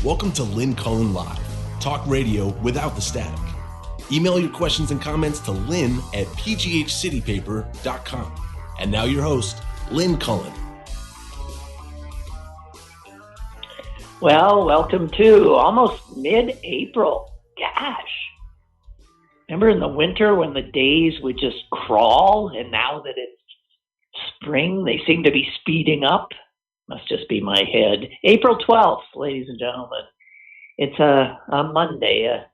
Welcome to Lynn Cullen Live, talk radio without the static. Email your questions and comments to lynn@pghcitypaper.com. And now your host, Lynn Cullen. Well, welcome to almost mid-April. Gosh. Remember in the winter when the days would just crawl, and now that it's spring, they seem to be speeding up? Must just be my head. April 12th, ladies and gentlemen. It's a Monday, a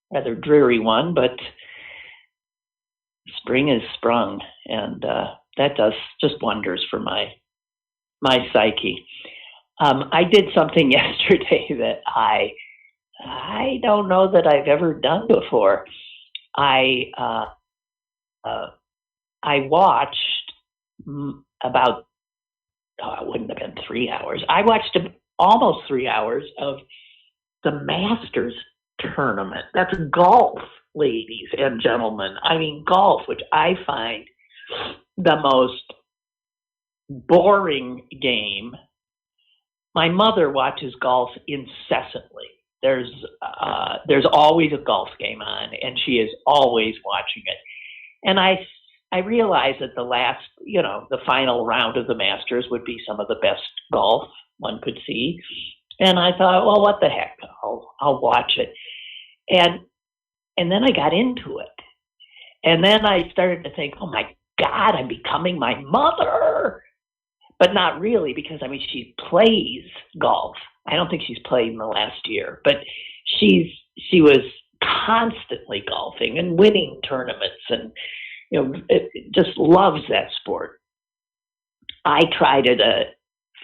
rather dreary one, but spring is sprung, and that does just wonders for my psyche. I did something yesterday that I don't know that I've ever done before. I watched about, it wouldn't have been 3 hours. I watched almost 3 hours of the Masters tournament. That's golf, ladies and gentlemen. I mean, golf, which I find the most boring game. My mother watches golf incessantly. There's always a golf game on, and she is always watching it. And I realized that the final round of the Masters would be some of the best golf one could see. And I thought, well, what the heck? I'll watch it. And then I got into it. And then I started to think, oh my God, I'm becoming my mother. But not really, because she plays golf. I don't think she's played in the last year, but she was constantly golfing and winning tournaments, and just loves that sport. I tried it a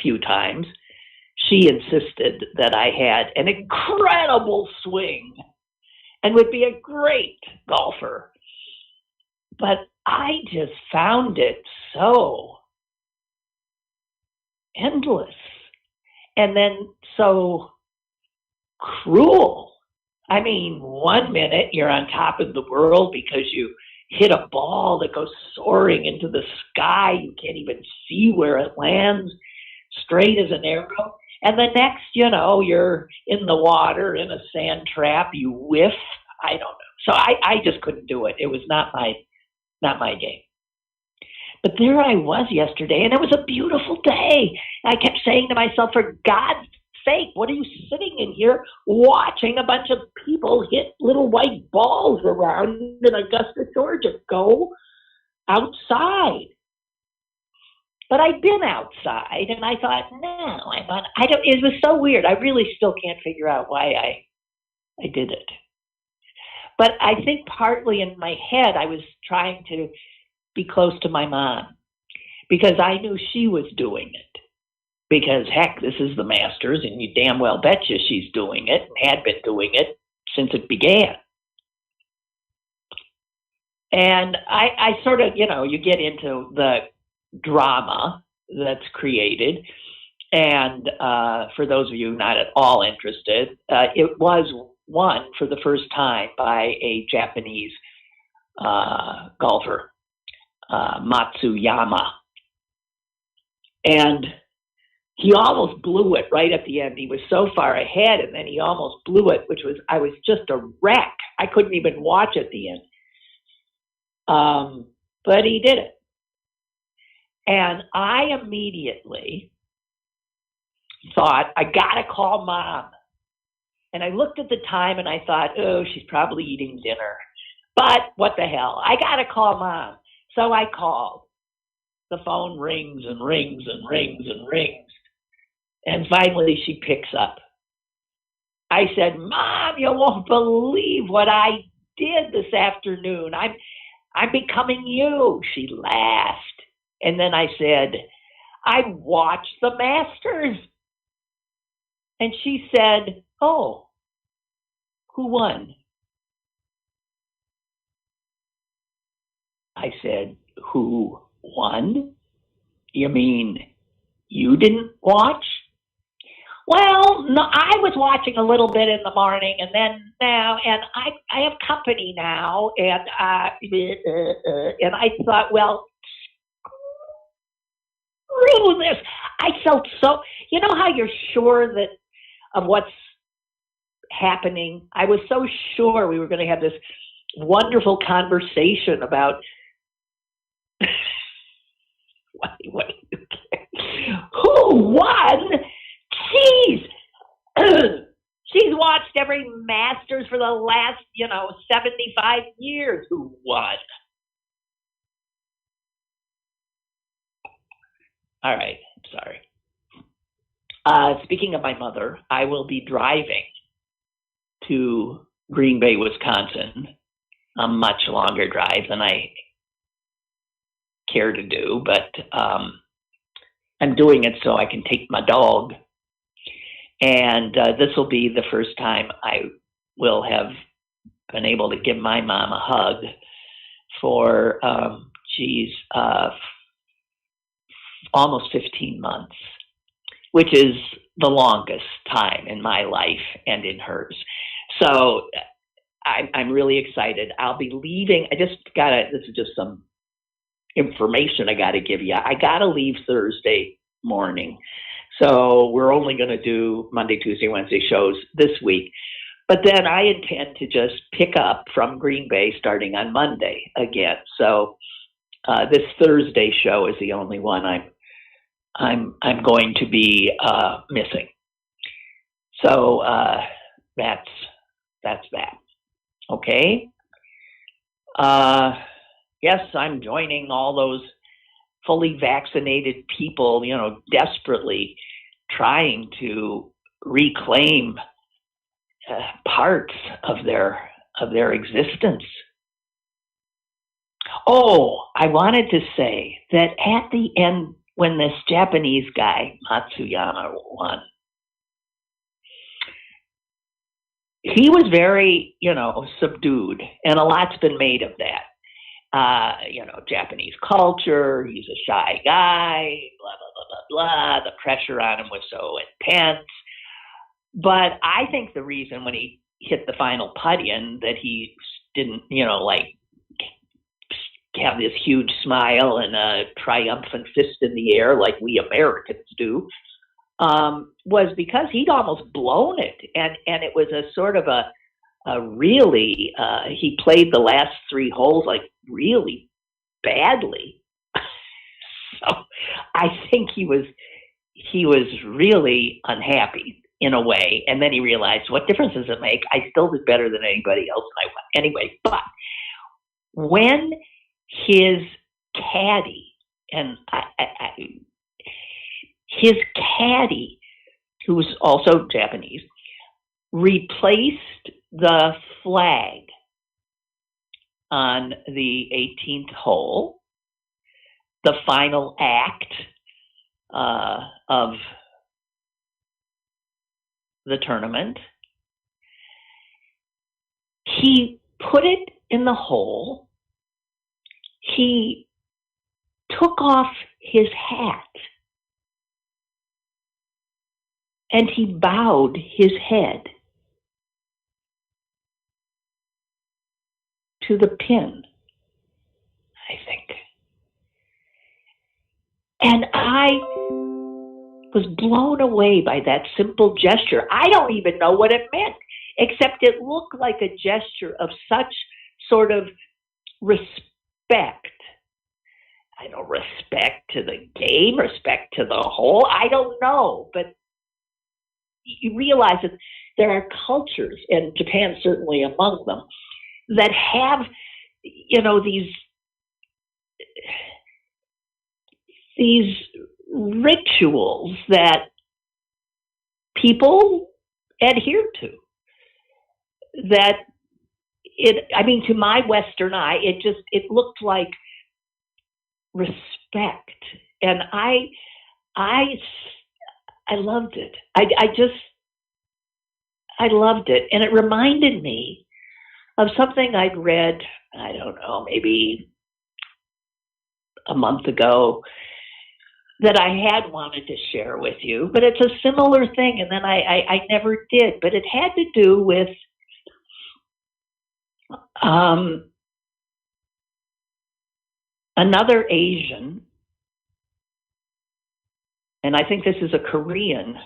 few times. She insisted that I had an incredible swing and would be a great golfer. But I just found it so endless, and then so cruel. 1 minute you're on top of the world because you hit a ball that goes soaring into the sky. You can't even see where it lands, straight as an arrow. And the next, you're in the water in a sand trap. You whiff. I don't know. So I just couldn't do it. It was not my game. But there I was yesterday, and it was a beautiful day. I kept saying to myself, for God's sake, what are you sitting in here watching a bunch of people hit little white balls around in Augusta, Georgia? Go outside. But I'd been outside, and I thought, no, I don't. It was so weird. I really still can't figure out why I did it. But I think partly in my head, I was trying to be close to my mom, because I knew she was doing it. Because heck, this is the Masters, and you damn well betcha she's doing it, and had been doing it since it began. And I sort of, you get into the drama that's created. And for those of you not at all interested, it was won for the first time by a Japanese golfer, Matsuyama. And he almost blew it right at the end. He was so far ahead, and then he almost blew it, I was just a wreck. I couldn't even watch at the end. But he did it. And I immediately thought, I gotta call Mom. And I looked at the time and I thought, oh, she's probably eating dinner. But what the hell? I gotta call Mom. So I called. The phone rings and rings and rings and rings. And finally she picks up. I said, Mom, you won't believe what I did this afternoon. I'm becoming you. She laughed. And then I said, I watched the Masters. And she said, oh, who won? I said, who won? You mean you didn't watch? Well, no, I was watching a little bit in the morning, and then now, and I have company now, and I thought, well, screw this. I felt so, you know how you're sure that of what's happening. I was so sure we were going to have this wonderful conversation about what who won. Jeez. She's watched every Masters for the last, 75 years. Who won? All right. Sorry. Speaking of my mother, I will be driving to Green Bay, Wisconsin, a much longer drive than I care to do, but I'm doing it so I can take my dog. And this will be the first time I will have been able to give my mom a hug for, almost 15 months, which is the longest time in my life and in hers. So I'm really excited. I'll be leaving. This is just some information I got to give you. I got to leave Thursday morning. So we're only going to do Monday, Tuesday, Wednesday shows this week. But then I intend to just pick up from Green Bay starting on Monday again. So this Thursday show is the only one I'm going to be missing. So that's that. Okay. Yes, I'm joining all those fully vaccinated people, desperately trying to reclaim parts of their existence. Oh, I wanted to say that at the end, when this Japanese guy, Matsuyama, won, he was very, subdued, and a lot's been made of that. Japanese culture, he's a shy guy, blah, blah, blah, blah, blah. The pressure on him was so intense. But I think the reason when he hit the final putt in that he didn't, have this huge smile and a triumphant fist in the air like we Americans do, was because he'd almost blown it. And it was a sort of a really, he played the last three holes like really badly. So I think he was really unhappy in a way. And then he realized, what difference does it make? I still did better than anybody else. And I won. Anyway, but when his caddy, his caddy, who was also Japanese, replaced the flag on the 18th hole, the final act of the tournament. He put it in the hole. He took off his hat and he bowed his head to the pin, I think. And I was blown away by that simple gesture. I don't even know what it meant, except it looked like a gesture of such sort of respect. I don't respect to the game, respect to the hole. I don't know, but you realize that there are cultures, and Japan certainly among them, that have, these rituals that people adhere to. That to my Western eye, it looked like respect, and I loved it. I loved it, and it reminded me of something I'd read, I don't know, maybe a month ago, that I had wanted to share with you, but it's a similar thing, and then I never did. But it had to do with another Asian, and I think this is a Korean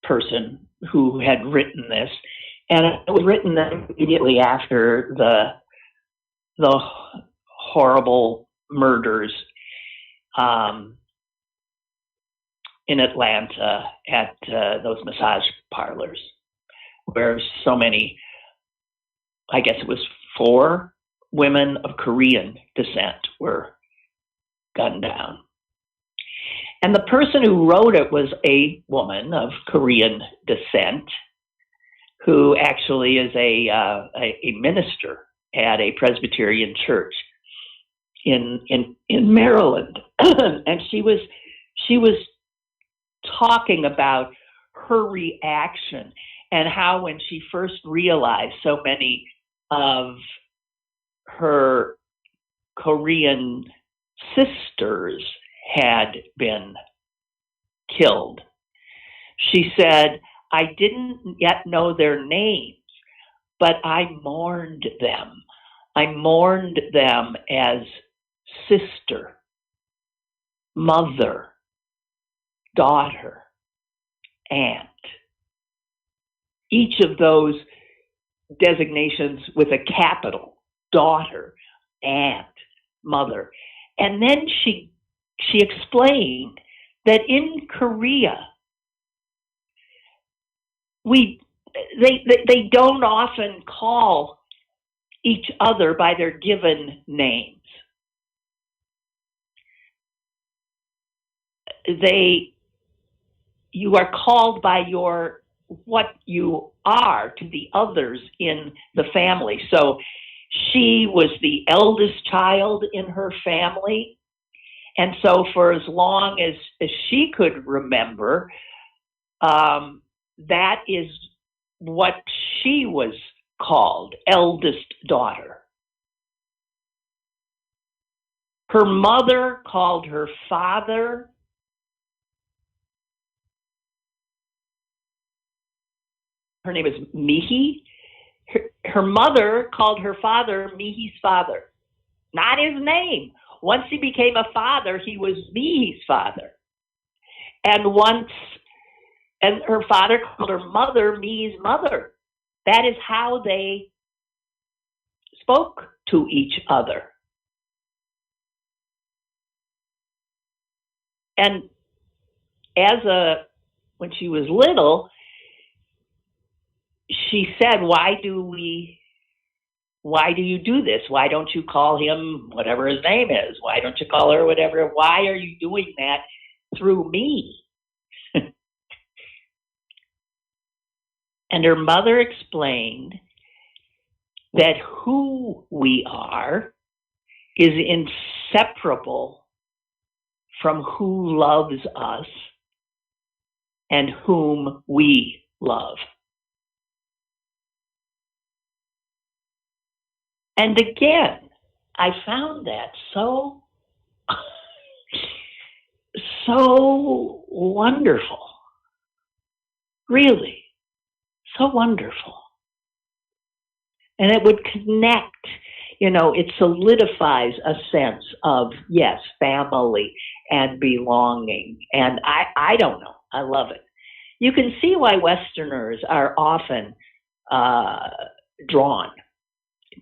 person who had written this, and it was written immediately after the horrible murders in Atlanta at those massage parlors, where so many, I guess it was 4 women of Korean descent were gunned down. And the person who wrote it was a woman of Korean descent who actually is a minister at a Presbyterian church in Maryland. And she was talking about her reaction and how when she first realized so many of her Korean sisters had been killed, she said, "I didn't yet know their names, but I mourned them. I mourned them as sister, mother, daughter, aunt." Each of those designations with a capital: daughter, aunt, mother. And then she explained that in Korea, they don't often call each other by their given names. You are called by what you are to the others in the family. So she was the eldest child in her family. And so for as long as she could remember, that is what she was called, eldest daughter. Her mother called her father her name is Mihi. Her mother called her father Mihi's father, not his name. Once he became a father, he was Mihi's father. And her father called her mother Mihi's mother. That is how they spoke to each other. And when she was little, she said, why do you do this? Why don't you call him whatever his name is? Why don't you call her whatever? Why are you doing that through me? And her mother explained that who we are is inseparable from who loves us and whom we love. And again, I found that so wonderful. Really, so wonderful. And it would connect, it solidifies a sense of, yes, family and belonging. And I don't know, I love it. You can see why Westerners are often drawn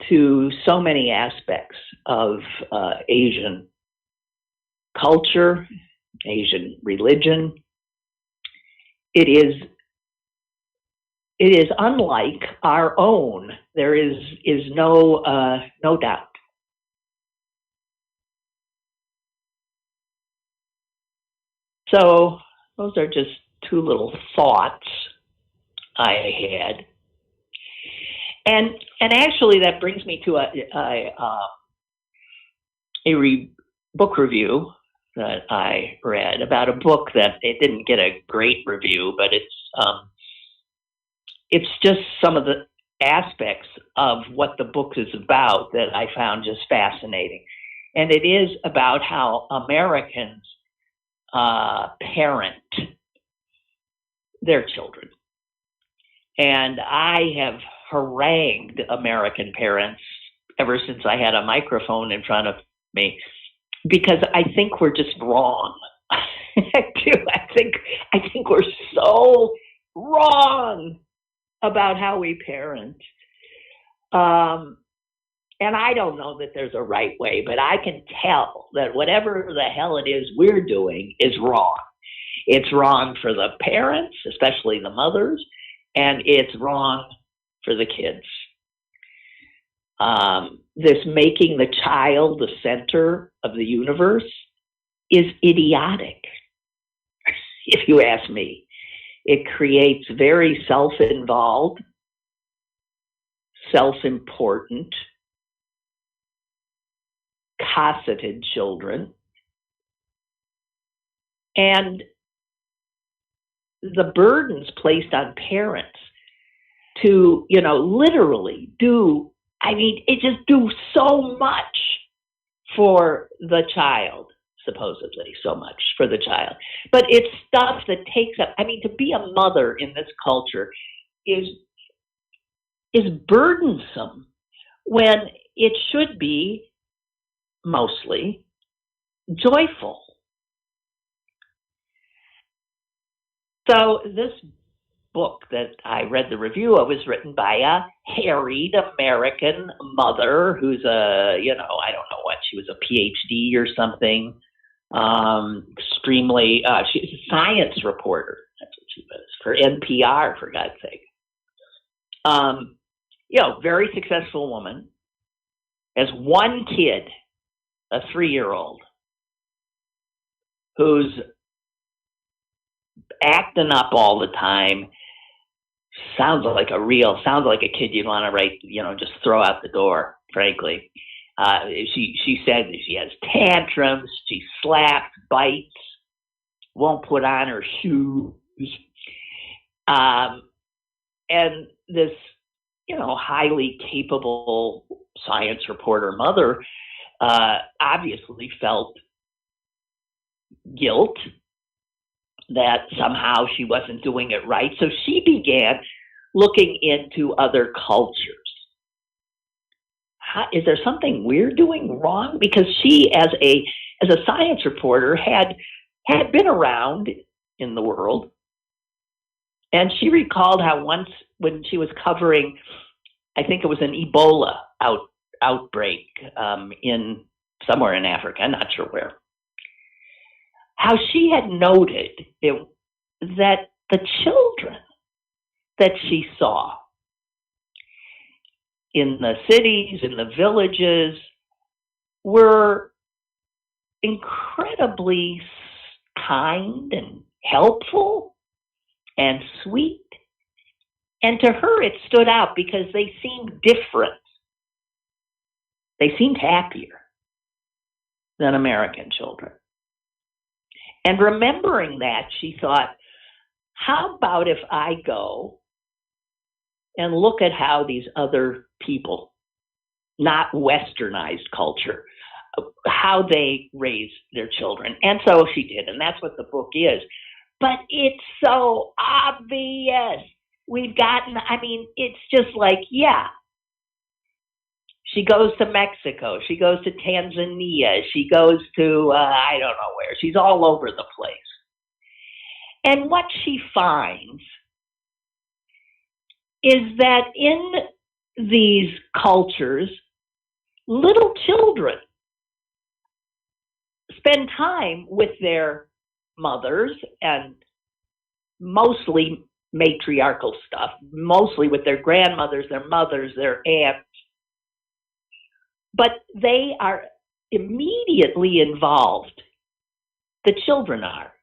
to so many aspects of Asian culture, Asian religion. It is unlike our own. There is no doubt. So those are just two little thoughts I had. And actually, that brings me to a book review that I read about a book that it didn't get a great review, but it's just some of the aspects of what the book is about that I found just fascinating. And it is about how Americans parent their children. And I have harangued American parents ever since I had a microphone in front of me, because I think we're just wrong. I think we're so wrong about how we parent. And I don't know that there's a right way, but I can tell that whatever the hell it is we're doing is wrong. It's wrong for the parents, especially the mothers, and it's wrong for the kids. This making the child the center of the universe is idiotic, if you ask me. It creates very self-involved, self-important, cosseted children. And the burdens placed on parents to, literally do, it just do so much for the child, supposedly so much for the child. But it's stuff that takes up, to be a mother in this culture is burdensome when it should be mostly joyful. So this book that I read the review of was written by a harried American mother who's I don't know what, she was a PhD or something. She's a science reporter. That's what she was for NPR, for God's sake. Very successful woman, has one kid, a 3-year-old, who's acting up all the time. Sounds like a kid you'd want to write, just throw out the door, frankly. She said that she has tantrums, she slaps, bites, won't put on her shoes. And this, highly capable science reporter mother obviously felt guilt that somehow she wasn't doing it right. So she began looking into other cultures. Is there something we're doing wrong? Because she, as a science reporter, had been around in the world, and she recalled how once when she was covering, I think it was an Ebola outbreak in somewhere in Africa, I'm not sure where, how she had noted that the children that she saw in the cities, in the villages, were incredibly kind and helpful and sweet. And to her, it stood out because they seemed different. They seemed happier than American children. And remembering that, she thought, how about if I go and look at how these other people, not westernized culture, how they raise their children. And so she did, and that's what the book is. But it's so obvious. It's just like, yeah. She goes to Mexico. She goes to Tanzania. She goes to, I don't know where. She's all over the place. And what she finds is that in these cultures, little children spend time with their mothers, and mostly matriarchal stuff, mostly with their grandmothers, their mothers, their aunts. But they are immediately involved, the children are,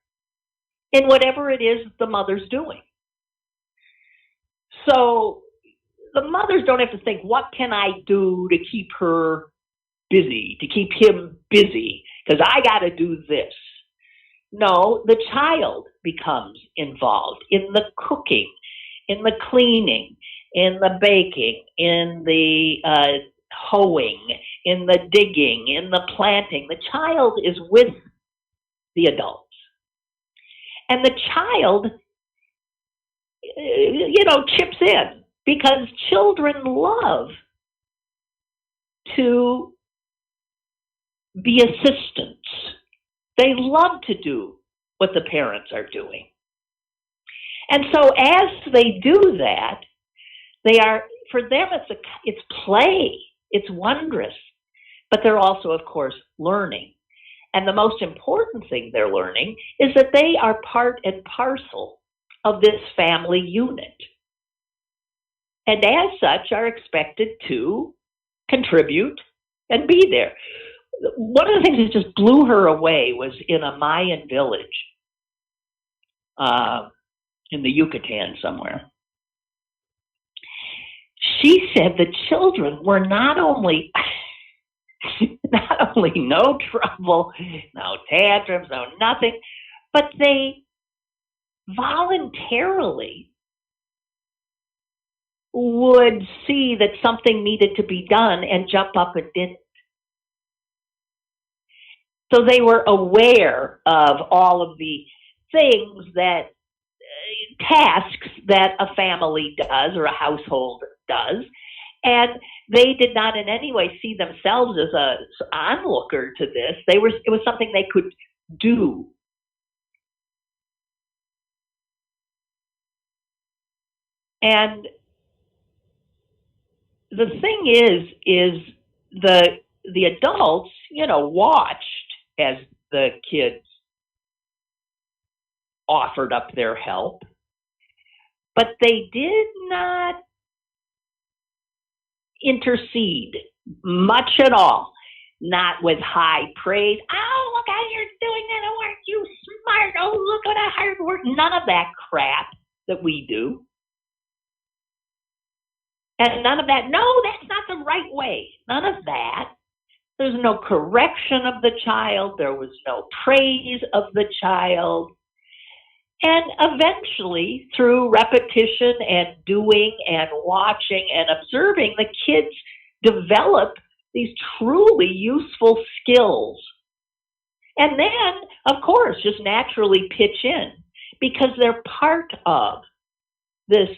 in whatever it is the mother's doing. So the mothers don't have to think, what can I do to keep her busy, to keep him busy, because I got to do this. No, the child becomes involved in the cooking, in the cleaning, in the baking, in the hoeing, in the digging, in the planting. The child is with the adults. And the child, chips in, because children love to be assistants. They love to do what the parents are doing. And so as they do that, for them, it's play, it's wondrous, but they're also, of course, learning. And the most important thing they're learning is that they are part and parcel of this family unit. And as such, are expected to contribute and be there. One of the things that just blew her away was in a Mayan village in the Yucatan somewhere. She said the children were not only no trouble, no tantrums, no nothing, but they voluntarily would see that something needed to be done and jump up and did it. So they were aware of all of the things that, tasks that a family does or a household does, and they did not in any way see themselves as an onlooker to this. It was something they could do. And the thing is the adults, watched as the kids offered up their help, but they did not intercede much at all, not with high praise. Oh, look how you're doing that. Oh, aren't you smart? Oh, look at that hard work. None of that crap that we do. And none of that, no, that's not the right way. None of that. There's no correction of the child. There was no praise of the child. And eventually, through repetition and doing and watching and observing, the kids develop these truly useful skills. And then, of course, just naturally pitch in because they're part of this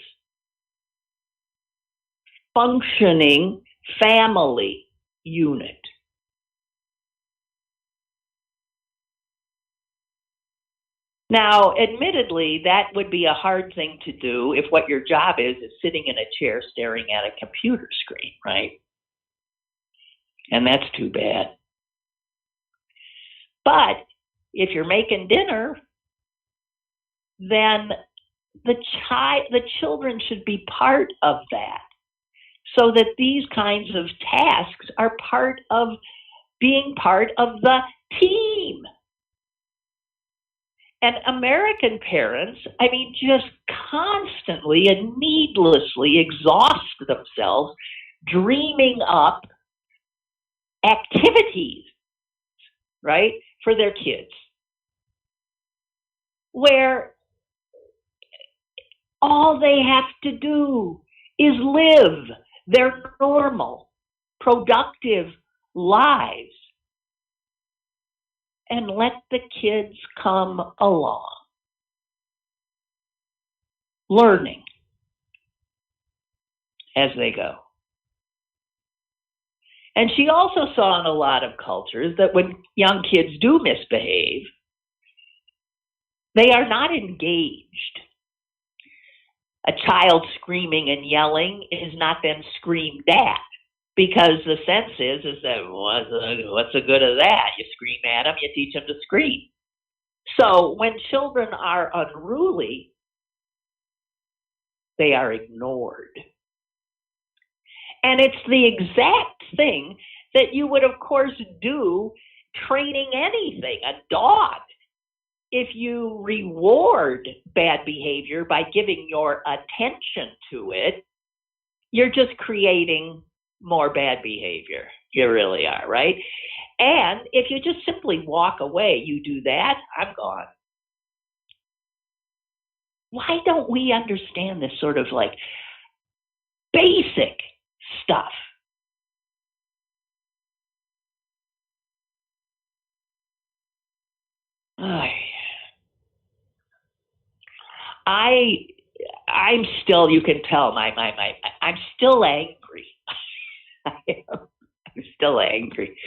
functioning family unit. Now, admittedly, that would be a hard thing to do if what your job is sitting in a chair staring at a computer screen, right? And that's too bad. But if you're making dinner, then the children should be part of that, so that these kinds of tasks are part of being part of the team. And American parents, just constantly and needlessly exhaust themselves dreaming up activities, right, for their kids, where all they have to do is live their normal, productive lives and let the kids come along, learning as they go. And she also saw in a lot of cultures that when young kids do misbehave, they are not engaged. A child screaming and yelling is not then screamed at, because the sense is that what's the good of that? You scream at them, you teach them to scream. So when children are unruly, they are ignored. And it's the exact thing that you would, of course, do training anything, a dog. If you reward bad behavior by giving your attention to it, you're just creating more bad behavior. You really are, right? And if you just simply walk away, you do that, I'm gone. Why don't we understand this sort of like basic stuff? I'm still, you can tell, I'm still angry. I'm still angry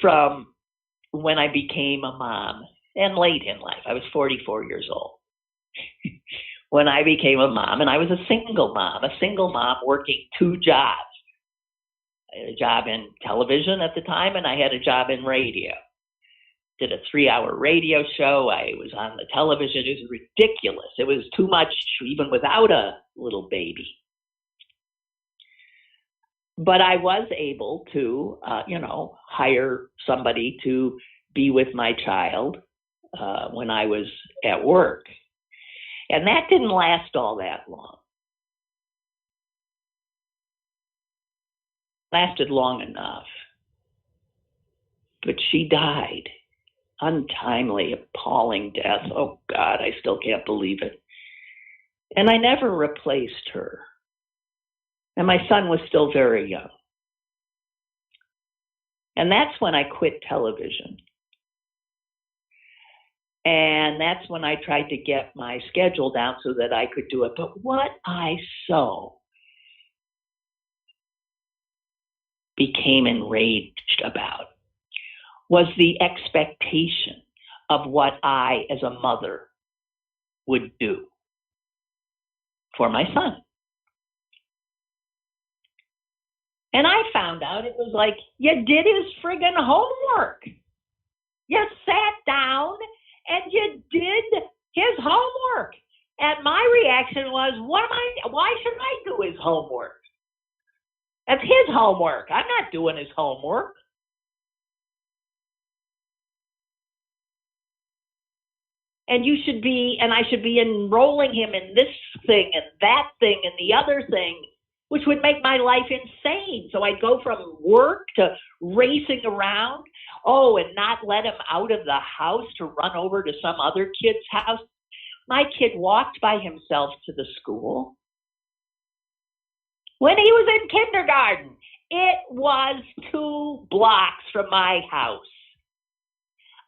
from when I became a mom and late in life. I was 44 years old when I became a mom, and I was a single mom working two jobs. I had a job in television at the time, and I had a job in radio. Did a 3-hour radio show. I was on the television. It was ridiculous. It was too much even without a little baby. But I was able to, hire somebody to be with my child when I was at work. And that didn't last all that long. Lasted long enough. But she died. Untimely, appalling death. Oh God, I still can't believe it. And I never replaced her. And my son was still very young. And that's when I quit television. And that's when I tried to get my schedule down so that I could do it. But what I so became enraged about was the expectation of what I, as a mother, would do for my son. And I found out it was like, you did his friggin' homework. You sat down and you did his homework. And my reaction was, why should I do his homework? That's his homework. I'm not doing his homework. And I should be enrolling him in this thing and that thing and the other thing, which would make my life insane. So I'd go from work to racing around, and not let him out of the house to run over to some other kid's house. My kid walked by himself to the school. When he was in kindergarten, it was 2 blocks from my house.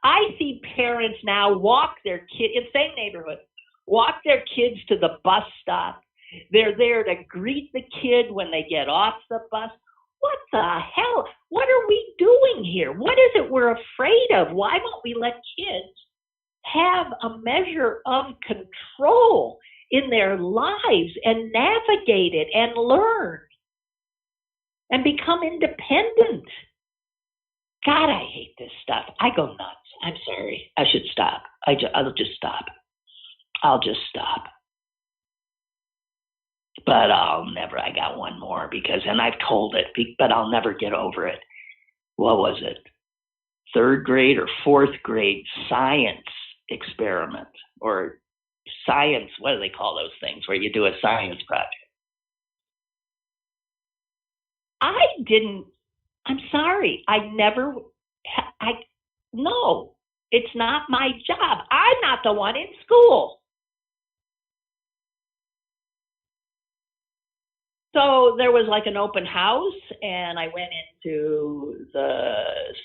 I see parents now walk their kid in the same neighborhood, walk their kids to the bus stop. They're there to greet the kid when they get off the bus. What the hell? What are we doing here? What is it we're afraid of? Why won't we let kids have a measure of control in their lives and navigate it and learn and become independent? God, I hate this stuff. I go nuts. I'm sorry. I should stop. I'll just stop. I'll just stop. But I got one more and I've told it, but I'll never get over it. What was it? 3rd grade or 4th grade science experiment or science, what do they call those things where you do a science project? I'm sorry. No, it's not my job. I'm not the one in school. So there was like an open house, and I went into the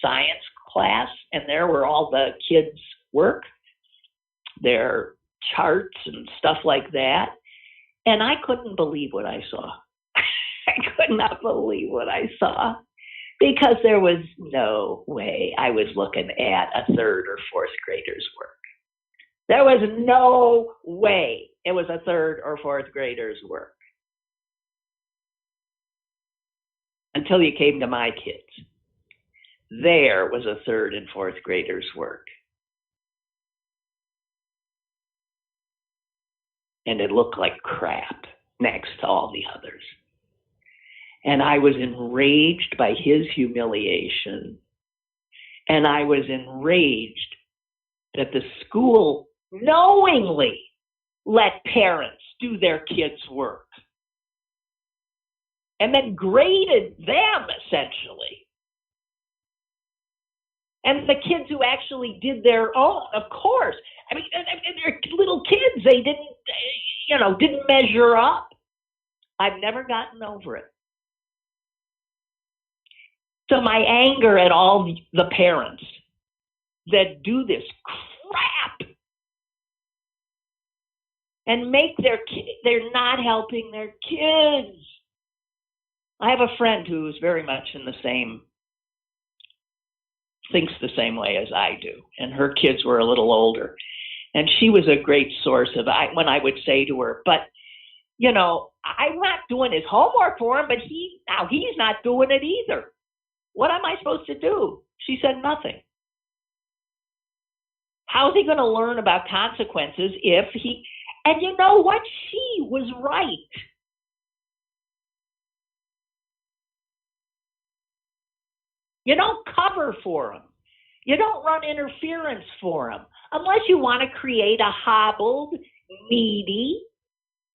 science class, and there were all the kids' work, their charts and stuff like that. And I couldn't believe what I saw. I could not believe what I saw because there was no way I was looking at a 3rd or 4th grader's work. There was no way it was a 3rd or 4th grader's work. Until you came to my kids. There was a 3rd and 4th grader's work. And it looked like crap next to all the others. And I was enraged by his humiliation. And I was enraged that the school knowingly let parents do their kids' work. And then graded them, essentially. And the kids who actually did their own, of course. I mean, they're little kids. They didn't measure up. I've never gotten over it. So my anger at all the parents that do this crap and they're not helping their kids. I have a friend who's very much in the same thinks the same way as I do, and her kids were a little older. And she was a great source of when I would say to her, but, you know, I'm not doing his homework for him, but he's not doing it either. What am I supposed to do? She said nothing. How's he going to learn about consequences if he, and you know what? She was right. You don't cover for him. You don't run interference for him unless you want to create a hobbled, needy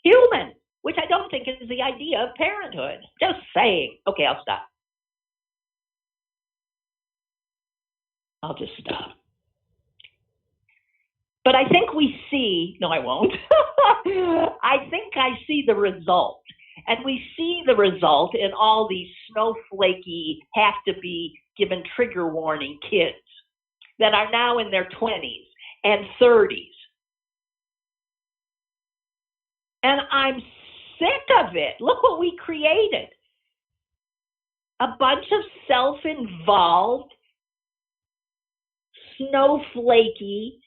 human, which I don't think is the idea of parenthood. Just saying. Okay, I'll stop. I'll just stop. But I think we see, no, I won't. I think I see the result. And we see the result in all these snowflakey, have to be given trigger warning kids that are now in their 20s and 30s. And I'm sick of it. Look what we created. A bunch of self-involved, snowflakey,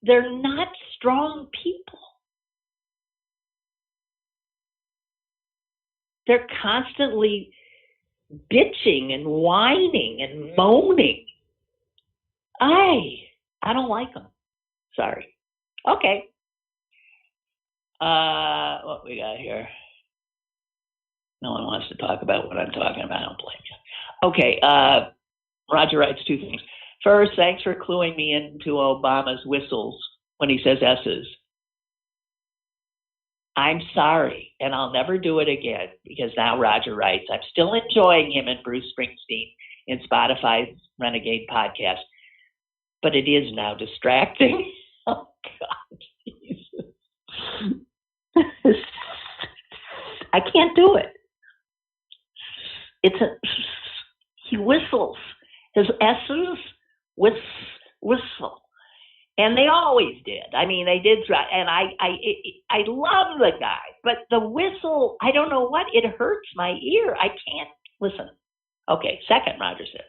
they're not strong people. They're constantly bitching and whining and moaning. I don't like them. Sorry. Okay. What we got here? No one wants to talk about what I'm talking about. I don't blame you. Okay. Roger writes two things. First, thanks for cluing me into Obama's whistles when he says S's. I'm sorry, and I'll never do it again, because now Roger writes, I'm still enjoying him and Bruce Springsteen in Spotify's Renegade podcast, but it is now distracting. Oh, God, Jesus. I can't do it. He whistles. His S's whistle. And they always did. I mean, they did try, and I love the guy, but the whistle, I don't know what, it hurts my ear. I can't listen. Okay, second, Roger says,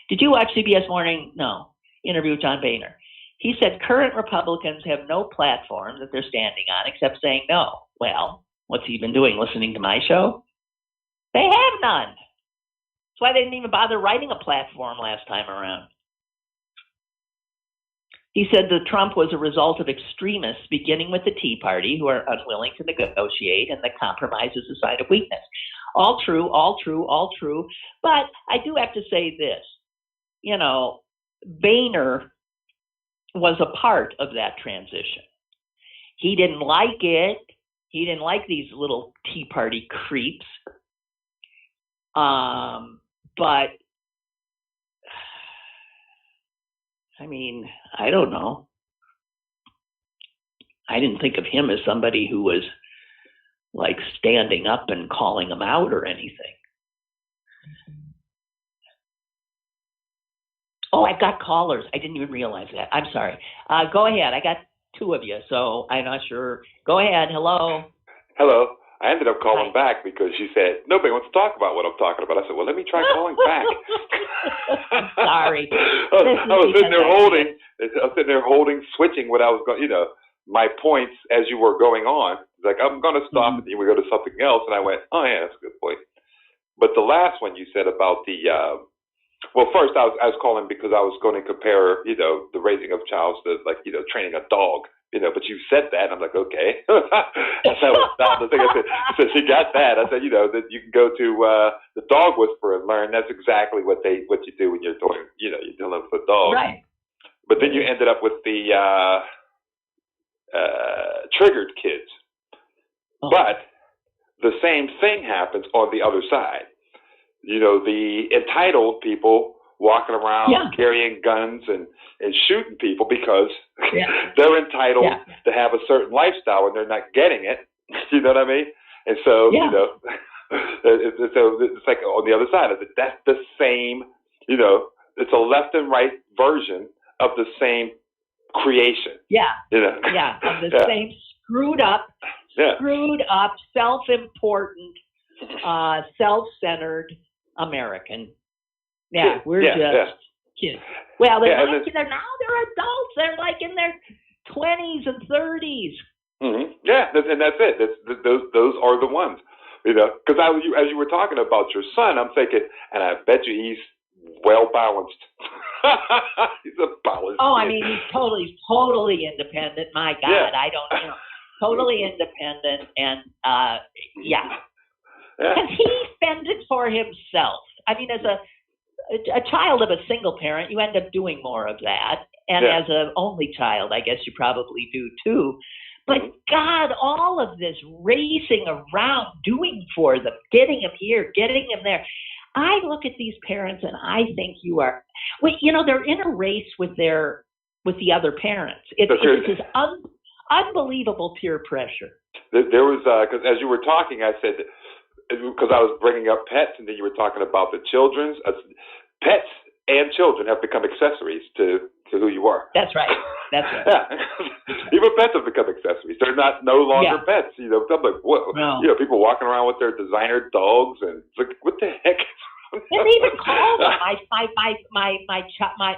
did you watch CBS Morning? No. Interview with John Boehner. He said current Republicans have no platform that they're standing on except saying no. Well, what's he been doing, listening to my show? They have none. That's why they didn't even bother writing a platform last time around. He said that Trump was a result of extremists, beginning with the Tea Party, who are unwilling to negotiate, and that compromise is a sign of weakness. All true, all true, all true. But I do have to say this. You know, Boehner was a part of that transition. He didn't like it. He didn't like these little Tea Party creeps. But I mean, I don't know. I didn't think of him as somebody who was like standing up and calling him out or anything. Oh, I've got callers. I didn't even realize that. I'm sorry. Go ahead. I got two of you, so I'm not sure. Go ahead. Hello. Hello. I ended up calling back because she said, nobody wants to talk about what I'm talking about. I said, well, let me try calling back. I'm sorry. I was sitting there holding, switching what I was going, my points as you were going on. Like, I'm going to stop and we go to something else. And I went, oh, yeah, that's a good point. But the last one you said about the, well, first I was calling because I was going to compare, the raising of child to like, training a dog. But you said that, and I'm like, okay. That's how it sounded. I said, she got that. I said, that you can go to the dog whisperer and learn. That's exactly what you do when you're doing, you're dealing with a dog. Right. But then you ended up with the triggered kids. Oh. But the same thing happens on the other side. The entitled people walking around carrying guns and shooting people because they're entitled to have a certain lifestyle and they're not getting it. You know what I mean? And so, it's like on the other side of it, that's the same, it's a left and right version of the same creation. Yeah. Of the same screwed up, self-important, self-centered American Yeah, we're just kids. Well, they're now they're adults. They're like in their 20s and 30s. Mm-hmm. Yeah, and that's it. Those are the ones. Because as you were talking about your son, I'm thinking, and I bet you he's well balanced. He's a balanced. Oh, kid. I mean, he's totally independent. My God, I don't, totally independent, and because he fended for himself. I mean, as a child of a single parent, you end up doing more of that, and as an only child, I guess you probably do too. But God, all of this racing around, doing for them, getting them here, getting them there. I look at these parents and I think they're in a race with the other parents. It's this unbelievable peer pressure. There was, because as you were talking, I said, because I was bringing up pets, and then you were talking about the children's. Pets and children have become accessories to who you are. That's right. Yeah. Even pets have become accessories. They're no longer pets. I'm like, whoa. No. People walking around with their designer dogs, and it's like, what the heck? And they even call them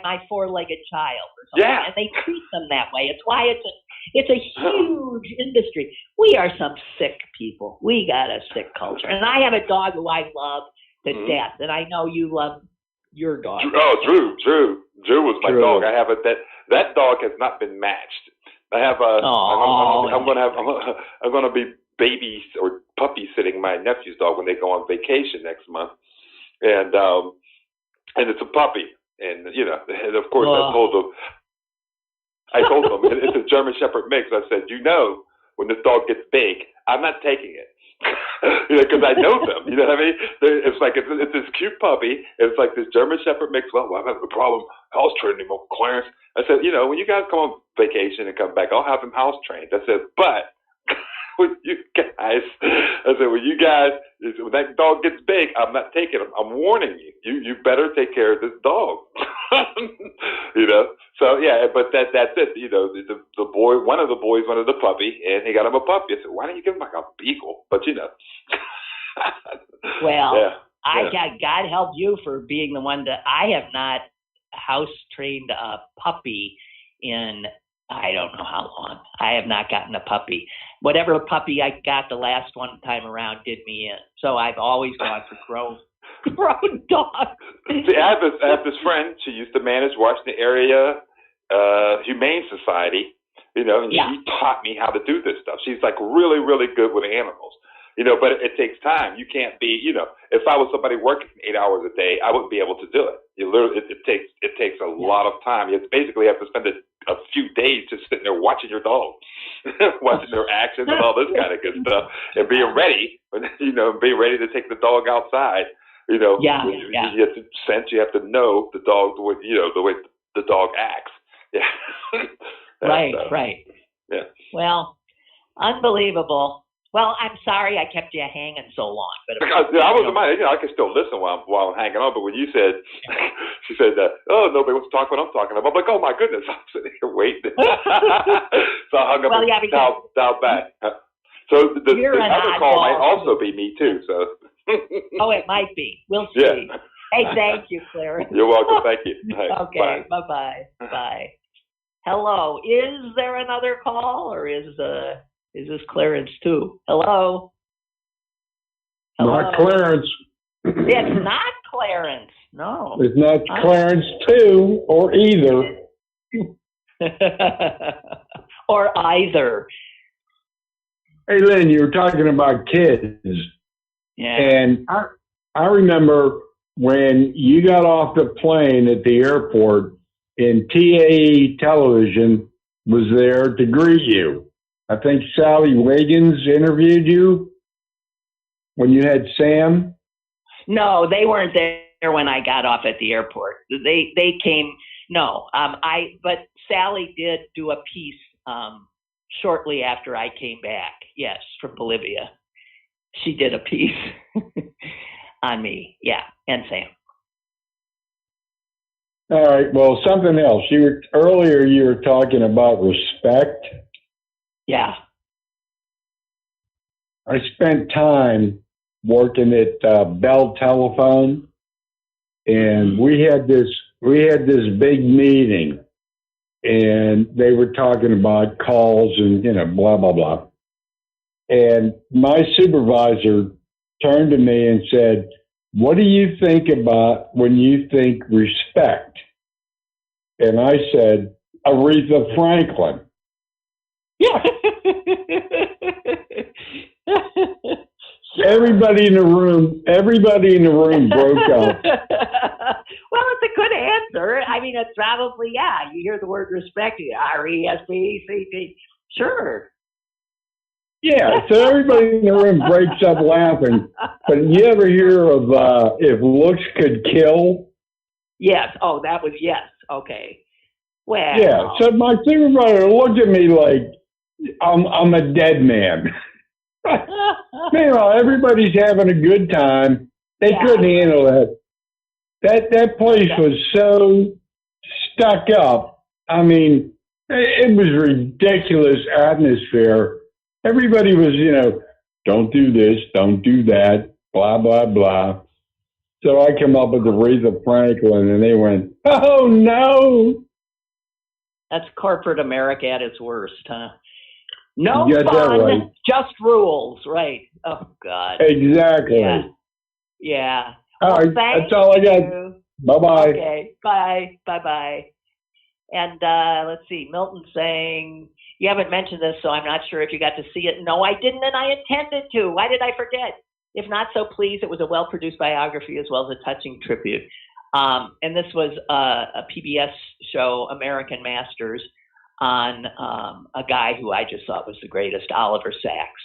my four-legged child or something. Yeah. And they treat them that way. It's why it's a huge industry. We are some sick people. We got a sick culture. And I have a dog who I love to death, and I know you love your dog. Oh, Drew was my dog. I have that dog has not been matched. I have I'm gonna be baby or puppy sitting my nephew's dog when they go on vacation next month, and it's a puppy, and and of course I told them it's a German Shepherd mix. I said, when this dog gets big, I'm not taking it. Because I know them. You know what I mean? It's like it's this cute puppy. It's like this German Shepherd mix. Well, I'm having a problem house training him, Clarence. I said, when you guys come on vacation and come back, I'll have him house trained. I said, but when you guys, when that dog gets big, I'm not taking him. I'm warning you. You better take care of this dog. So yeah, but that's it. The boy, one of the boys wanted a puppy, and he got him a puppy. I said, why don't you give him like a beagle? But well, God help you for being the one that I have not house trained a puppy in I don't know how long. I have not gotten a puppy. Whatever puppy I got the last one time around did me in. So I've always gone for grown dogs. See, I have this friend. She used to manage Washington area Humane Society, and she taught me how to do this stuff. She's like really, really good with animals. But it takes time. You can't be, if I was somebody working 8 hours a day, I wouldn't be able to do it. It takes a lot of time. You basically have to spend a few days just sitting there watching your dog, watching their actions and all this kind of good stuff, and being ready, being ready to take the dog outside. You have to sense. You have to know the dog, the way the dog acts. Yeah. Right. Yeah. Well, unbelievable. Well, I'm sorry I kept you hanging so long. But I wasn't mind. I can still listen while I'm hanging on. But when you said, she said, nobody wants to talk when I'm talking. I'm like, oh my goodness, I'm sitting here waiting. So I hung up and dialed back. So the other call might also be me too. So. Oh, it might be. We'll see. Yeah. Hey, thank you, Clarence. You're welcome. Thank you. Okay. Bye. Bye. Hello. Is there another call, or is this Clarence too? Hello? Not Clarence. It's not Clarence. No. It's not Clarence too, or either. Or either. Hey, Lynn, you were talking about kids. Yeah. And I remember when you got off the plane at the airport and TAE Television was there to greet you. I think Sally Wiggins interviewed you when you had Sam. No, they weren't there when I got off at the airport. They came. No, but Sally did do a piece shortly after I came back. Yes, from Bolivia. She did a piece on me. Yeah, and Sam. All right. Well, something else. Earlier you were talking about respect. Yeah. I spent time working at Bell Telephone, and we had this big meeting, and they were talking about calls and blah blah blah. And my supervisor turned to me and said, "What do you think about when you think respect?" And I said, "Aretha Franklin." Yeah. Everybody in the room broke up. Well, it's a good answer. I mean, it's probably, yeah, you hear the word respect, RESPECT. Sure. Yeah, so everybody in the room breaks up laughing. But you ever hear of If Looks Could Kill? Yes. Oh, that was yes. Okay. Well. Yeah, so my supervisor looked at me like I'm a dead man. Meanwhile, everybody's having a good time. They couldn't handle that. That place was so stuck up. I mean, it was ridiculous atmosphere. Everybody was, don't do this, don't do that, blah, blah, blah. So I come up with Aretha Franklin, and they went, "Oh, no." That's corporate America at its worst, huh? No You got fun, that right. just rules, right? Oh, God. Exactly. Yeah. All right, that's all I got. Bye-bye. Okay, bye. Bye-bye. And let's see, Milton saying, you haven't mentioned this, so I'm not sure if you got to see it. No, I didn't, and I intended to. Why did I forget? If not so pleased, it was a well-produced biography as well as a touching tribute. And this was a PBS show, American Masters, on a guy who I just thought was the greatest, Oliver Sacks.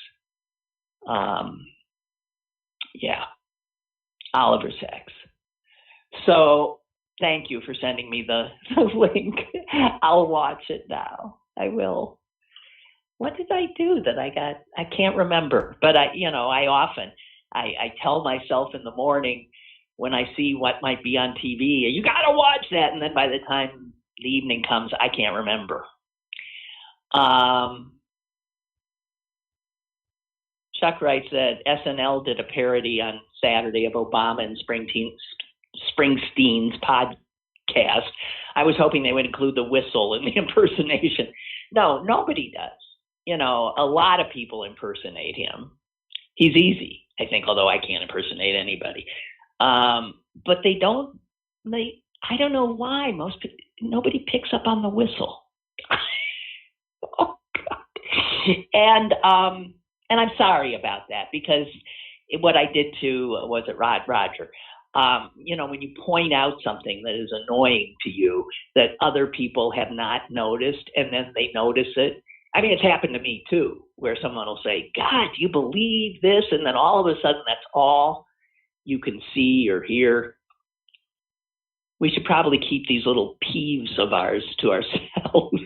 Oliver Sacks. So thank you for sending me the link. I'll watch it now. I will. What did I do that I got? I can't remember, but I often tell myself in the morning when I see what might be on TV, you got to watch that. And then by the time the evening comes, I can't remember. Chuck Wright said SNL did a parody on Saturday of Obama and Springsteen's podcast. I was hoping they would include the whistle in the impersonation. No, nobody does. A lot of people impersonate him. He's easy, I think, although I can't impersonate anybody. But they don't. I don't know why nobody picks up on the whistle. Oh God. And I'm sorry about that, because what I did to was it Roger. When you point out something that is annoying to you that other people have not noticed, and then they notice it. I mean, it's happened to me too, where someone will say, "God, do you believe this?" And then all of a sudden, that's all you can see or hear. We should probably keep these little peeves of ours to ourselves.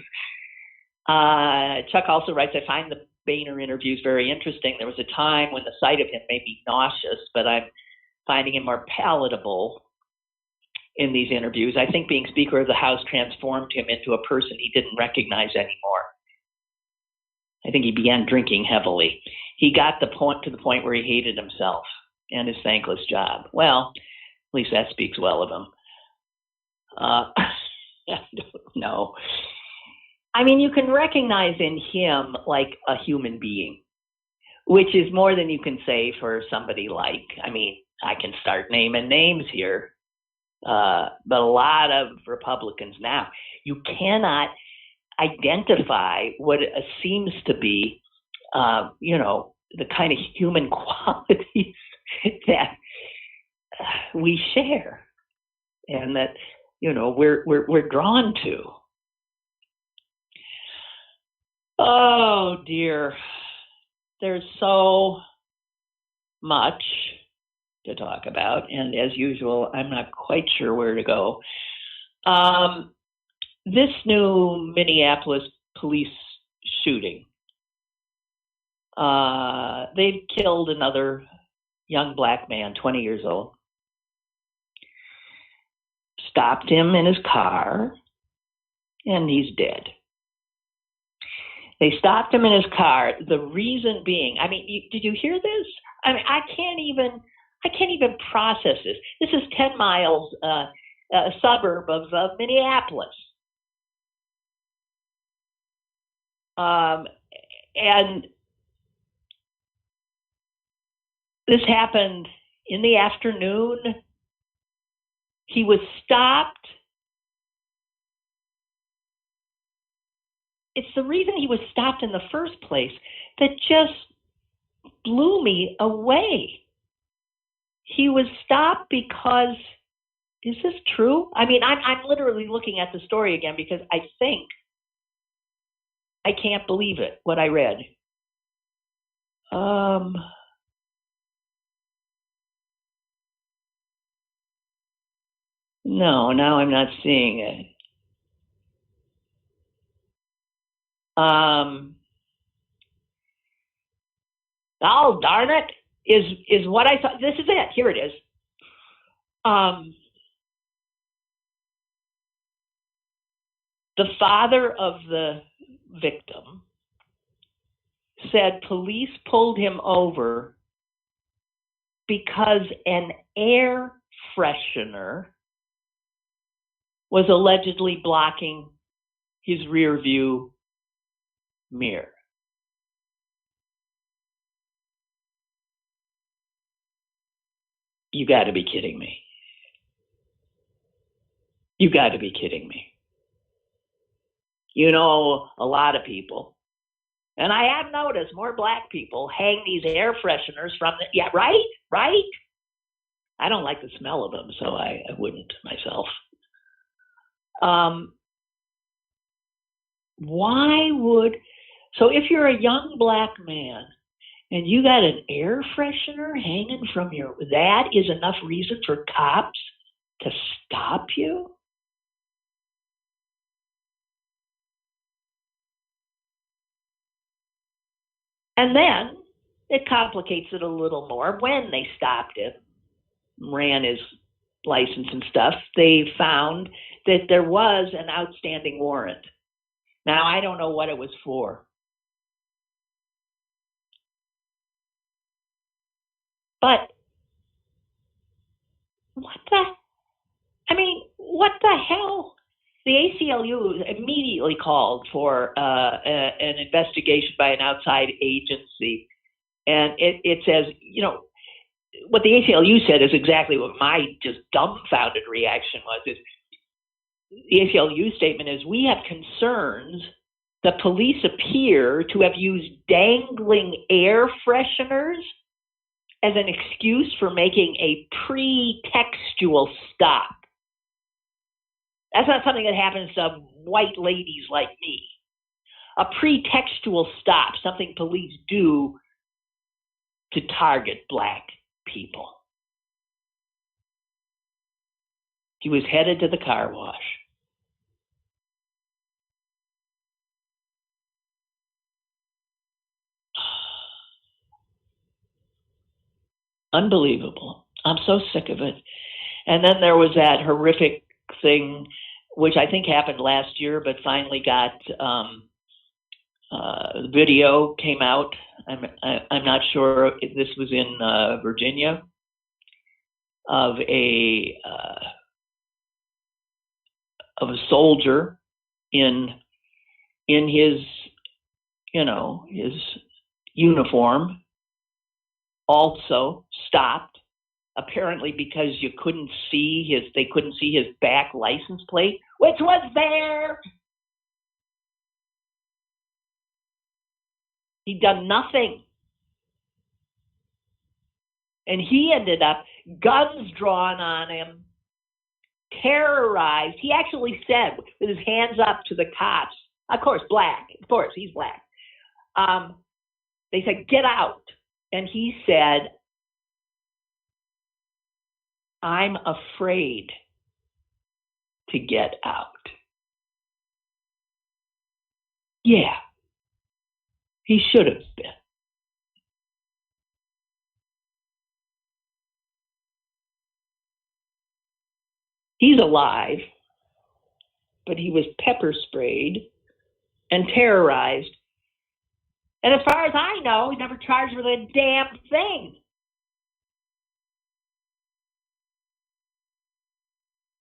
Chuck also writes, I find the Boehner interviews very interesting. There was a time when the sight of him made me nauseous, but I'm finding him more palatable in these interviews. I think being Speaker of the House transformed him into a person he didn't recognize anymore. I think he began drinking heavily. He got to the point where he hated himself and his thankless job. Well, at least that speaks well of him. I don't know. I mean, you can recognize in him like a human being, which is more than you can say for somebody like, I can start naming names here, but a lot of Republicans now, you cannot identify what seems to be, the kind of human qualities that we share and that, we're drawn to. Oh dear. There's so much to talk about, and as usual, I'm not quite sure where to go. This new Minneapolis police shooting, they've killed another young black man, 20 years old. Stopped him in his car, and he's dead. They stopped him in his car. The reason being, did you hear this? I can't even I can't even process this. This is 10 miles, a suburb of Minneapolis. And this happened in the afternoon. He was stopped. It's the reason he was stopped in the first place that just blew me away. He was stopped because, is this true? I mean, I'm literally looking at the story again because I think I can't believe it, what I read. No, now I'm not seeing it. Oh, darn it, is what I thought. This is it. Here it is. The father of the victim said police pulled him over because an air freshener was allegedly blocking his rear view mirror. You got to be kidding me. You got to be kidding me. You know, a lot of people, and I have noticed more black people hang these air fresheners from the, yeah, right? I don't like the smell of them, so I wouldn't myself. Why would, so if you're a young black man and you got an air freshener hanging from your, that is enough reason for cops to stop you? And then it complicates it a little more. When they stopped him, ran his license and stuff, they found that there was an outstanding warrant. Now, I don't know what it was for. But what the hell? The ACLU immediately called for an investigation by an outside agency. And it says, you know, what the ACLU said is exactly what my just dumbfounded reaction was. Is the ACLU statement is, we have concerns the police appear to have used dangling air fresheners as an excuse for making a pretextual stop. That's not something that happens to white ladies like me. A pretextual stop, something police do to target black people. He was headed to the car wash. Unbelievable. I'm so sick of it. And then there was that horrific thing, which I think happened last year, but finally got video came out. I'm not sure if this was in Virginia, of a soldier in his, you know, his uniform, also stopped, apparently because they couldn't see his back license plate, which was there. He'd done nothing. And he ended up, guns drawn on him, terrorized. He actually said, with his hands up to the cops, of course, black, of course, he's black. They said, get out. And he said, I'm afraid to get out. Yeah, he should have been. He's alive, but he was pepper sprayed and terrorized. And as far as I know, he's never charged with a damn thing.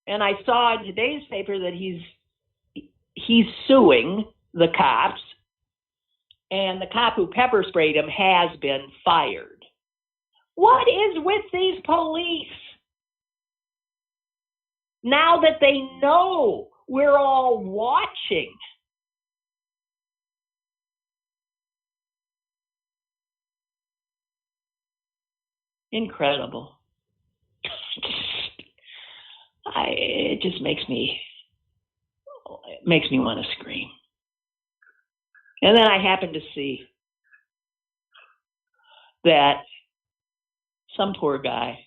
And I saw in today's paper that he's suing the cops, and the cop who pepper sprayed him has been fired. What is with these police? Now that they know we're all watching. Incredible. It just makes me want to scream. And then I happened to see that some poor guy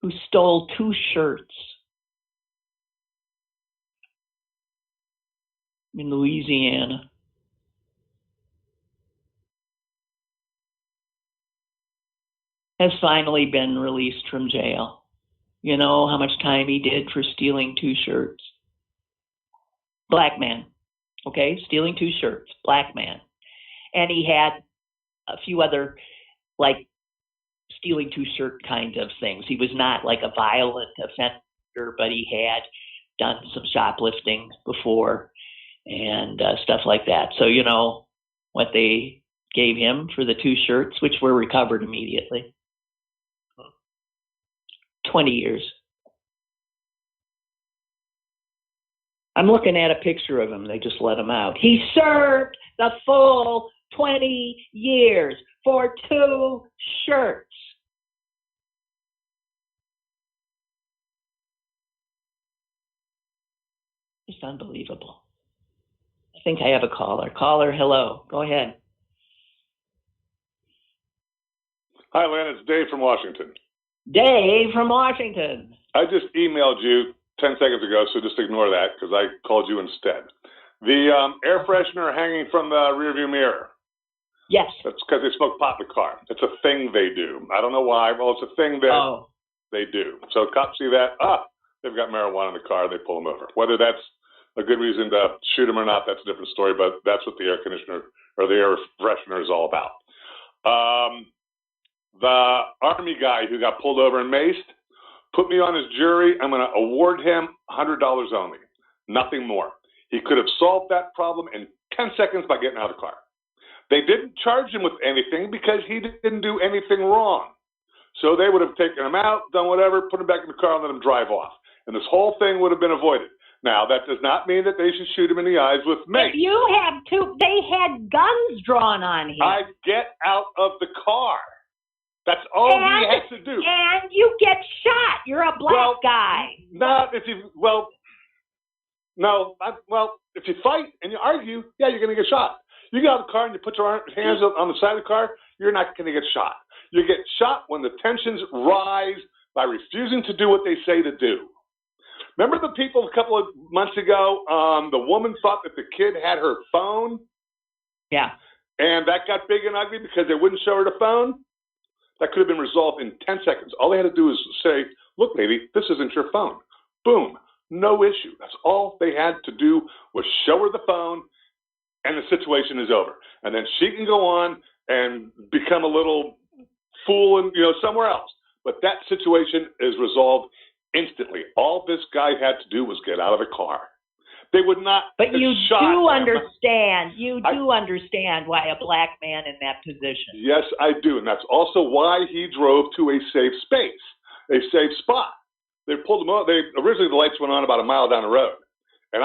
who stole 2 shirts in Louisiana has finally been released from jail. You know how much time he did for stealing 2 shirts? Black man, okay? Stealing 2 shirts, black man. And he had a few other, like, stealing 2 shirt kind of things. He was not like a violent offender, but he had done some shoplifting before and stuff like that. So you know what they gave him for the 2 shirts, which were recovered immediately? 20 years. I'm looking at a picture of him. They just let him out. He served the full 20 years for 2 shirts. It's unbelievable. I think I have a caller. Caller, hello. Go ahead. Hi, Lynn. It's Dave from Washington. Dave from Washington. I just emailed you 10 seconds ago, so just ignore that because I called you instead. The air freshener hanging from the rearview mirror. Yes. That's because they smoke pot in the car. It's a thing they do. I don't know why. Well, it's a thing that they do. So cops see that. They've got marijuana in the car. They pull them over. Whether that's a good reason to shoot them or not, that's a different story. But that's what the air conditioner or the air freshener is all about. The Army guy who got pulled over and maced, put me on his jury. I'm going to award him $100 only, nothing more. He could have solved that problem in 10 seconds by getting out of the car. They didn't charge him with anything because he didn't do anything wrong. So they would have taken him out, done whatever, put him back in the car, and let him drive off. And this whole thing would have been avoided. Now, that does not mean that they should shoot him in the eyes with mace. If you have they had guns drawn on him. I get out of the car. That's all he has to do. And you get shot. You're a black guy. If you fight and you argue, yeah, you're going to get shot. You get out of the car and you put your hands on the side of the car, you're not going to get shot. You get shot when the tensions rise by refusing to do what they say to do. Remember the people a couple of months ago, the woman thought that the kid had her phone? Yeah. And that got big and ugly because they wouldn't show her the phone? That could have been resolved in 10 seconds. All they had to do is say, look, lady, this isn't your phone. Boom. No issue. That's all they had to do was show her the phone, and the situation is over. And then she can go on and become a little fool and somewhere else. But that situation is resolved instantly. All this guy had to do was get out of the car. They would not. But you do understand. You do understand why a black man in that position. Yes, I do, and that's also why he drove to a safe space, a safe spot. They pulled him out. Originally the lights went on about a mile down the road, and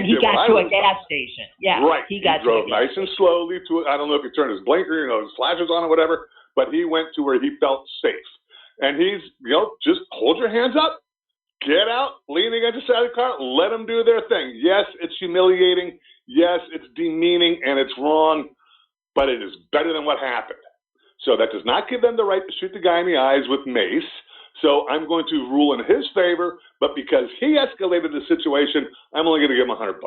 he got to a gas station. Yeah, right. He drove nice and slowly to. I don't know if he turned his blinker, his flashers on or whatever, but he went to where he felt safe. And he's, just hold your hands up. Get out, lean against the side of the car, let them do their thing. Yes, it's humiliating. Yes, it's demeaning and it's wrong, but it is better than what happened. So that does not give them the right to shoot the guy in the eyes with mace. So I'm going to rule in his favor, but because he escalated the situation, I'm only going to give him $100.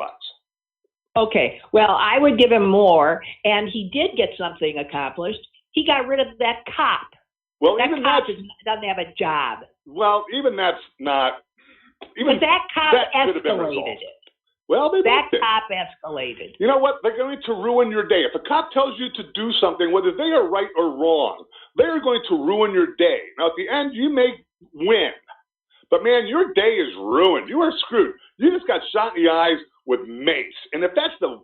Okay, well, I would give him more, and he did get something accomplished. He got rid of that cop. Well, that cop doesn't have a job. Well, even that's not. But that cop escalated it. Well, that cop escalated. You know what? They're going to ruin your day. If a cop tells you to do something, whether they are right or wrong, they are going to ruin your day. Now, at the end, you may win, But man, your day is ruined. You are screwed. You just got shot in the eyes with mace. And if that's the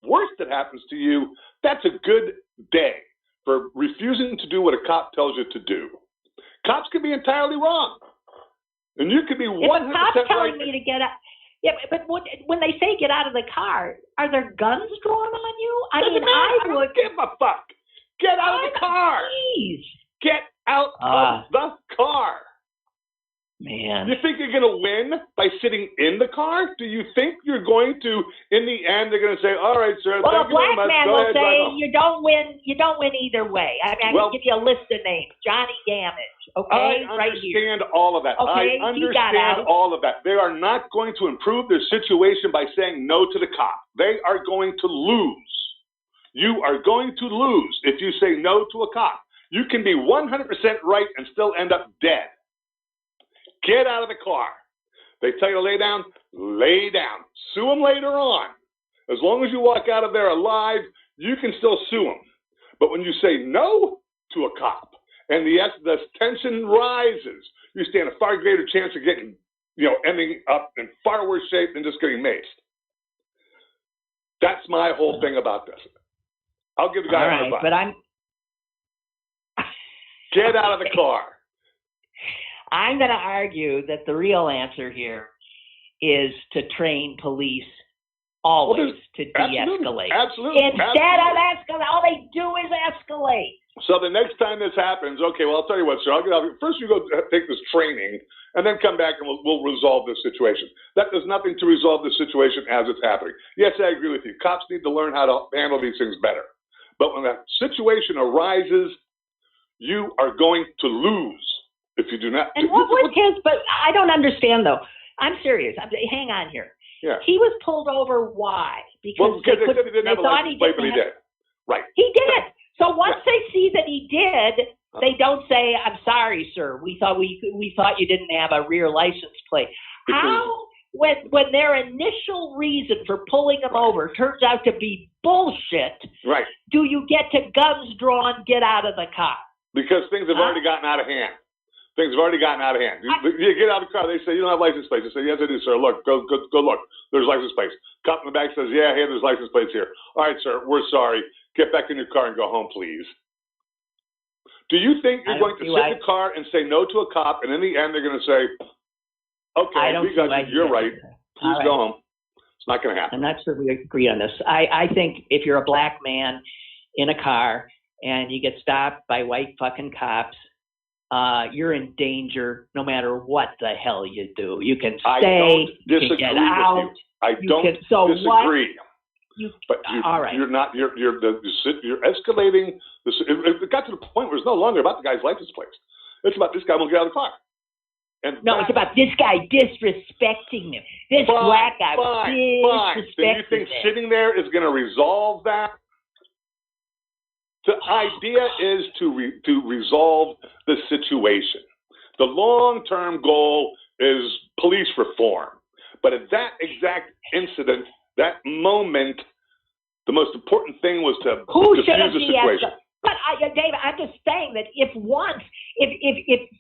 worst that happens to you, that's a good day for refusing to do what a cop tells you to do. Cops could be entirely wrong. And you could be 100% right. If a cop's telling me to get out, yeah, but when they say get out of the car, are there guns drawn on you? I mean, I would give a fuck. Get out of the car. Please. Get out of the car. Man. You think you're going to win by sitting in the car? Do you think you're going to, in the end, they're going to say, all right, sir, well, thank you very much. Well, a black man Go will ahead, say, drive home. you don't win either way. I mean, I can give you a list of names. Johnny Gamage, okay? I understand all of that. Okay, I understand all of that. They are not going to improve their situation by saying no to the cop. They are going to lose. You are going to lose if you say no to a cop. You can be 100% right and still end up dead. Get out of the car. They tell you to lay down, lay down. Sue them later on. As long as you walk out of there alive, you can still sue them. But when you say no to a cop and the tension rises, you stand a far greater chance of getting, ending up in far worse shape than just getting maced. That's my whole thing about this. I'll give the guy $100. But I'm... Get out of the car. I'm going to argue that the real answer here is to train police always to de-escalate. Absolutely. Instead of escalate, all they do is escalate. So the next time this happens, okay, well, I'll tell you what, sir. I'll get out. First, you go take this training, and then come back and we'll resolve this situation. That does nothing to resolve the situation as it's happening. Yes, I agree with you. Cops need to learn how to handle these things better. But when that situation arises, you are going to lose. If you do not. And what was his, but I don't understand though. I'm serious. Hang on here. Yeah. He was pulled over. Why? Because they said he didn't have a license plate, but he did. Right. He did. So once they see that he did, they don't say, I'm sorry, sir. We thought you didn't have a rear license plate. How, when their initial reason for pulling him over turns out to be bullshit, right? Do you get to guns drawn, get out of the car? Because things have already gotten out of hand. Things have already gotten out of hand. You get out of the car, they say, you don't have license plates. They say, yes, I do, sir. Look, go look. There's license plates. Cop in the back says, yeah, hey, there's license plates here. All right, sir, we're sorry. Get back in your car and go home, please. Do you think you're going to sit in the car and say no to a cop, and in the end they're going to say, okay, we got you. You're right. Please go home. It's not going to happen. I'm not sure we agree on this. I think if you're a black man in a car and you get stopped by white fucking cops, you're in danger no matter what the hell you do. You can stay, you can get out. I don't disagree. All right. You're escalating. It got to the point where it's no longer about the guy's license plates. It's about this guy won't get out of the car. It's about this guy disrespecting him. This black guy disrespecting him. Do you think sitting there is going to resolve that? The idea is to resolve the situation. The long-term goal is police reform. But at that exact incident, that moment, the most important thing was to diffuse the situation. But David, I'm just saying that if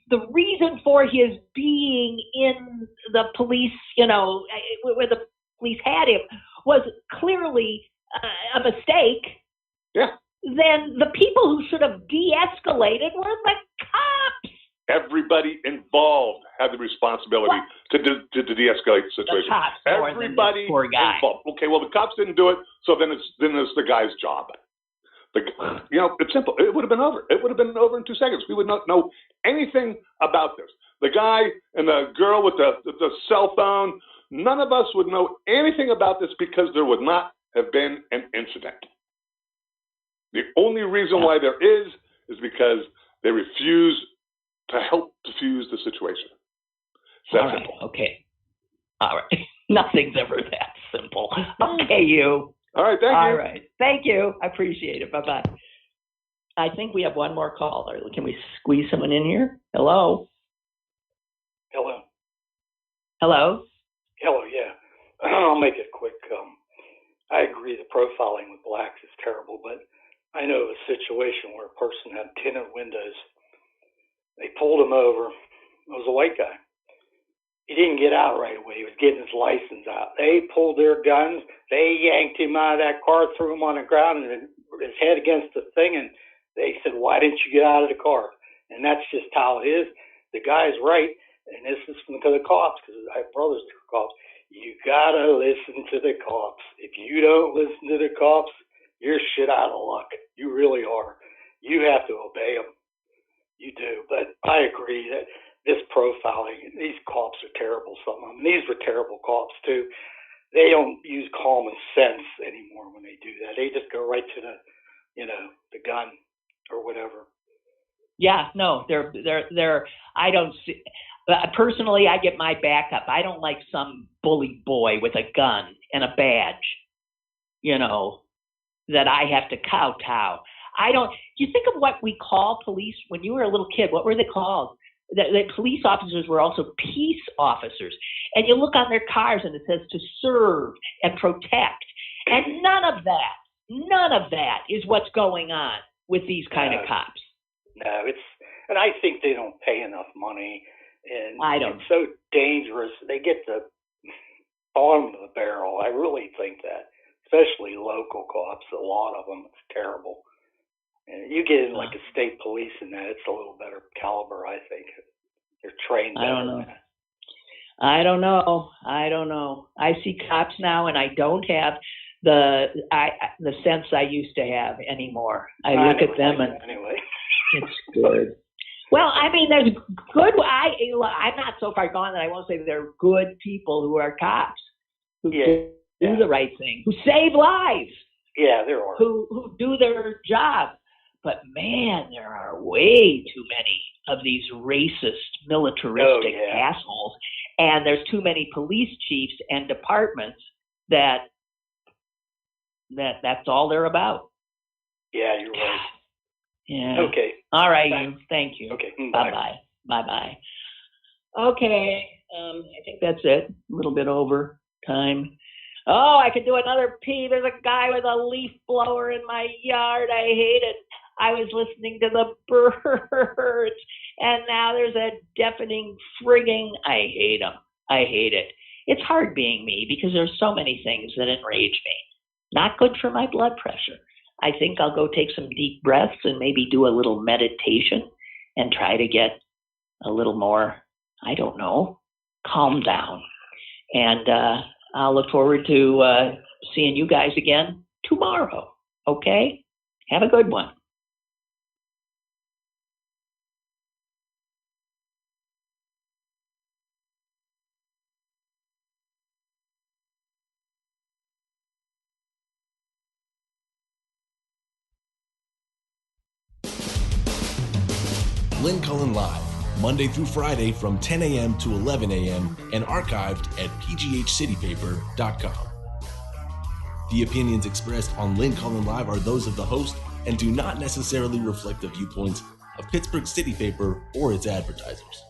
the reason for his being in the police, where the police had him, was clearly a mistake. Yeah. Then the people who should have de-escalated were the cops. Everybody involved had the responsibility to de-escalate the situation. The cops Everybody poor guy. involved. Okay, well, the cops didn't do it, so then it's the guy's job. It's simple. It would have been over. It would have been over in 2 seconds. We would not know anything about this. The guy and the girl with the cell phone, none of us would know anything about this because there would not have been an incident. The only reason why there is because they refuse to help diffuse the situation. It's that simple. Okay. All right. Nothing's ever that simple. Okay, you. All right, thank you. All right. Thank you. I appreciate it. Bye-bye. I think we have one more caller. Can we squeeze someone in here? Hello? Hello. Hello? Hello, yeah. I'll make it quick. I agree the profiling with blacks is terrible, but I know of a situation where a person had tinted windows. They pulled him over. It was a white guy. He didn't get out right away. He was getting his license out. They pulled their guns. They yanked him out of that car, threw him on the ground, and his head against the thing. And they said, "Why didn't you get out of the car?" And that's just how it is. The guy's right. And this is from the cops, because I have brothers who are cops. You gotta listen to the cops. If you don't listen to the cops, you're shit out of luck. You really are. You have to obey them. You do. But I agree that this profiling, these cops are terrible. Some of them. These were terrible cops too. They don't use common sense anymore when they do that. They just go right to the gun or whatever. Yeah, no, they're. I don't see. Personally, I get my backup. I don't like some bully boy with a gun and a badge, that I have to kowtow. I don't. You think of what we call police when you were a little kid. What were they called? The police officers were also peace officers. And you look on their cars and it says to serve and protect. And none of that is what's going on with these kind of cops. No, and I think they don't pay enough money. And I don't. It's so dangerous. They get the bottom of the barrel. I really think that, especially local cops, a lot of them, it's terrible. And you get in like a state police and that, it's a little better caliber, I think. They're trained better. I don't know. I see cops now, and I don't have the sense I used to have anymore. I look at them and anyway, it's good. Well, I mean, there's good. I'm not so far gone that I won't say there are good people who are cops who do the right thing, who save lives. Yeah, there are. Who do their job. But man, there are way too many of these racist, militaristic assholes, and there's too many police chiefs and departments that's all they're about. Yeah, you're right. Yeah. Okay. All right. Thank you. Okay. Bye. Bye. Okay. I think that's it. A little bit over time. Oh, I could do another P. There's a guy with a leaf blower in my yard. I hate it. I was listening to the birds, and now there's a deafening frigging. I hate them. I hate it. It's hard being me because there's so many things that enrage me. Not good for my blood pressure. I think I'll go take some deep breaths and maybe do a little meditation and try to get a little more, I don't know, calm down. And I'll look forward to seeing you guys again tomorrow. Okay? Have a good one. Lynn Cullen Live, Monday through Friday from 10 a.m. to 11 a.m. and archived at pghcitypaper.com. The opinions expressed on Lynn Cullen Live are those of the host and do not necessarily reflect the viewpoints of Pittsburgh City Paper or its advertisers.